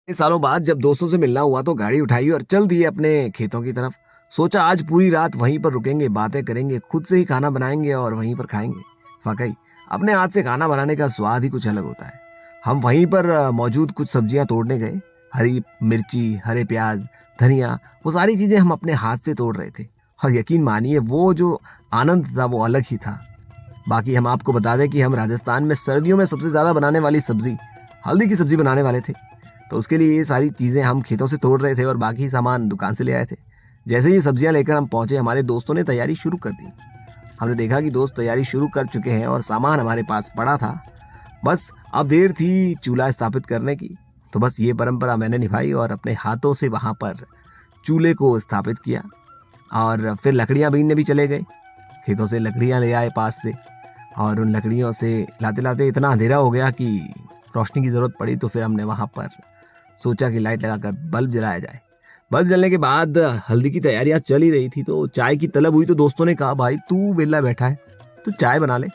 कई सालों बाद जब दोस्तों से मिलना हुआ तो गाड़ी उठाई और चल दिए अपने खेतों की तरफ। सोचा आज पूरी रात वहीं पर रुकेंगे, बातें करेंगे, खुद से ही खाना बनाएंगे और वहीं पर खाएंगे। वाकई अपने हाथ से खाना बनाने का स्वाद ही कुछ अलग होता है। हम वहीं पर मौजूद कुछ सब्जियां तोड़ने गए। हरी मिर्ची, हरे प्याज, धनिया, वो सारी चीजें हम अपने हाथ से तोड़ रहे थे। और यकीन मानिए वो जो आनंद था वो अलग ही था। बाकी हम आपको बता दें कि हम राजस्थान में सर्दियों में सबसे ज्यादा बनाने वाली सब्जी हल्दी की सब्जी बनाने वाले थे। तो उसके लिए ये सारी चीजें हम खेतों से तोड़ रहे थे और बाकी सामान दुकान से ले आए थे। जैसे ही सब्जियां लेकर हम पहुंचे, हमारे दोस्तों ने तैयारी शुरू कर दी। हमने देखा कि दोस्त तैयारी शुरू कर चुके हैं और सामान हमारे पास पड़ा था। बस अब देर थी चूल्हा स्थापित करने की। तो बस ये परंपरा मैंने निभाई और अपने हाथों से वहां पर चूल्हे को स्थापित किया। और फिर लकड़ियां बीनने भी चले गए। खेतों से लकड़ियां ले आए पास से, और उन लकड़ियों से लाते लाते इतना अंधेरा हो गया कि रोशनी की जरूरत पड़ी। तो फिर हमने वहां पर सोचा कि लाइट लगाकर बल्ब जलाया जाए। बल्ब जलने के बाद हल्दी की तैयारियां चल ही रही थी तो चाय की तलब हुई। तो दोस्तों ने कहा, भाई तू वेला बैठा है तो चाय बना ले।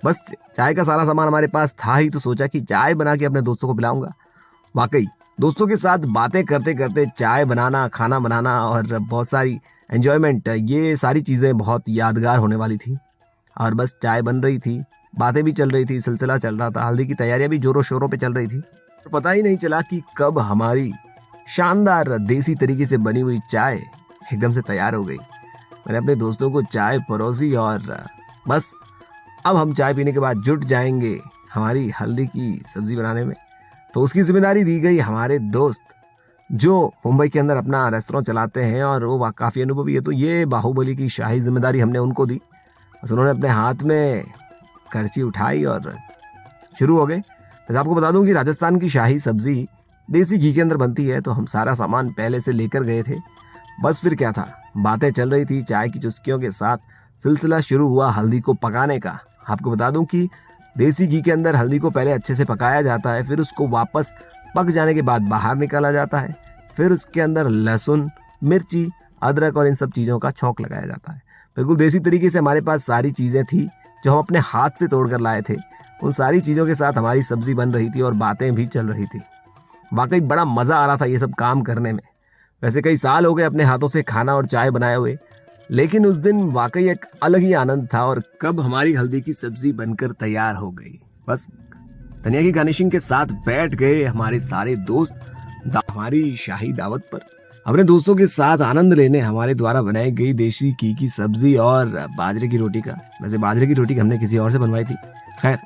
बस चाय का सारा सामान हमारे पास था ही, तो सोचा कि चाय बना के अपने दोस्तों को पिलाऊंगा। वाकई दोस्तों के साथ बातें करते करते चाय बनाना, खाना बनाना और बहुत सारी एंजॉयमेंट, ये सारी चीजें बहुत यादगार होने वाली थी। और बस चाय बन रही थी, बातें भी चल रही थी, सिलसिला चल रहा था, हल्दी की तैयारियां भी जोरों शोरों पे चल रही थी। तो पता ही नहीं चला कि कब हमारी शानदार देसी तरीके से बनी हुई चाय एकदम से तैयार हो गई। मैंने अपने दोस्तों को चाय परोसी और बस अब हम चाय पीने के बाद जुट जाएंगे हमारी हल्दी की सब्जी बनाने में। तो उसकी जिम्मेदारी दी गई हमारे दोस्त जो मुंबई के अंदर अपना रेस्टोरेंट चलाते हैं और वो काफ़ी अनुभवी है। तो ये बाहुबली की शाही जिम्मेदारी हमने उनको दी। बस उन्होंने अपने हाथ में करची उठाई और शुरू हो गए। तो आपको बता दूं कि राजस्थान की शाही सब्जी देसी घी के अंदर बनती है। तो हम सारा सामान पहले से लेकर गए थे। बस फिर क्या था, बातें चल रही थी, चाय की चुस्कियों के साथ सिलसिला शुरू हुआ हल्दी को पकाने का। आपको बता दूं कि देसी घी के अंदर हल्दी को पहले अच्छे से पकाया जाता है, फिर उसको वापस पक जाने के बाद बाहर निकाला जाता है। फिर उसके अंदर लहसुन, मिर्ची, अदरक और इन सब चीज़ों का छौंक लगाया जाता है। बिल्कुल देसी तरीके से हमारे पास सारी चीज़ें थी जो हम अपने हाथ से तोड़ कर लाए थे। उन सारी चीज़ों के साथ हमारी सब्जी बन रही थी और बातें भी चल रही थी। वाकई बड़ा मज़ा आ रहा था ये सब काम करने में। वैसे कई साल हो गए अपने हाथों से खाना और चाय बनाए हुए, लेकिन उस दिन वाकई एक अलग ही आनंद था। और कब हमारी हल्दी की सब्जी बनकर तैयार हो गई, बस धनिया की गार्निशिंग के साथ बैठ गए हमारे सारे दोस्त हमारी शाही दावत पर, अपने दोस्तों के साथ आनंद लेने हमारे द्वारा बनाई गई देसी घी की सब्जी और बाजरे की रोटी का। वैसे बाजरे की रोटी हमने किसी और से बनवाई थी। खैर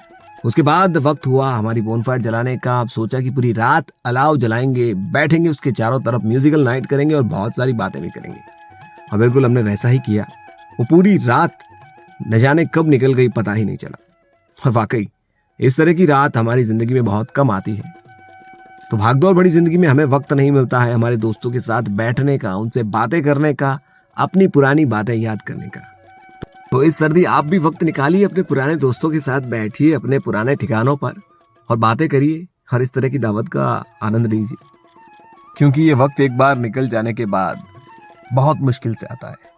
उसके बाद वक्त हुआ हमारी बोनफायर जलाने का। अब सोचा कि पूरी रात अलाव जलाएंगे, बैठेंगे उसके चारों तरफ, म्यूजिकल नाइट करेंगे और बहुत सारी बातें भी करेंगे। और बिल्कुल हमने वैसा ही किया। वो पूरी रात न जाने कब निकल गई, पता ही नहीं चला। और वाकई इस तरह की रात हमारी जिंदगी में बहुत कम आती है। तो भागदौड़ भरी जिंदगी में हमें वक्त नहीं मिलता है हमारे दोस्तों के साथ बैठने का, उनसे बातें करने का, अपनी पुरानी बातें याद करने का। तो इस सर्दी आप भी वक्त निकालिए, अपने पुराने दोस्तों के साथ बैठिए अपने पुराने ठिकानों पर और बातें करिए और इस तरह की दावत का आनंद लीजिए, क्योंकि ये वक्त एक बार निकल जाने के बाद बहुत मुश्किल से आता है।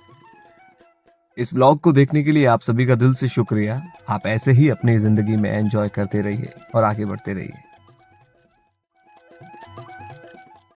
इस व्लॉग को देखने के लिए आप सभी का दिल से शुक्रिया। आप ऐसे ही अपनी जिंदगी में एंजॉय करते रहिए और आगे बढ़ते रहिए।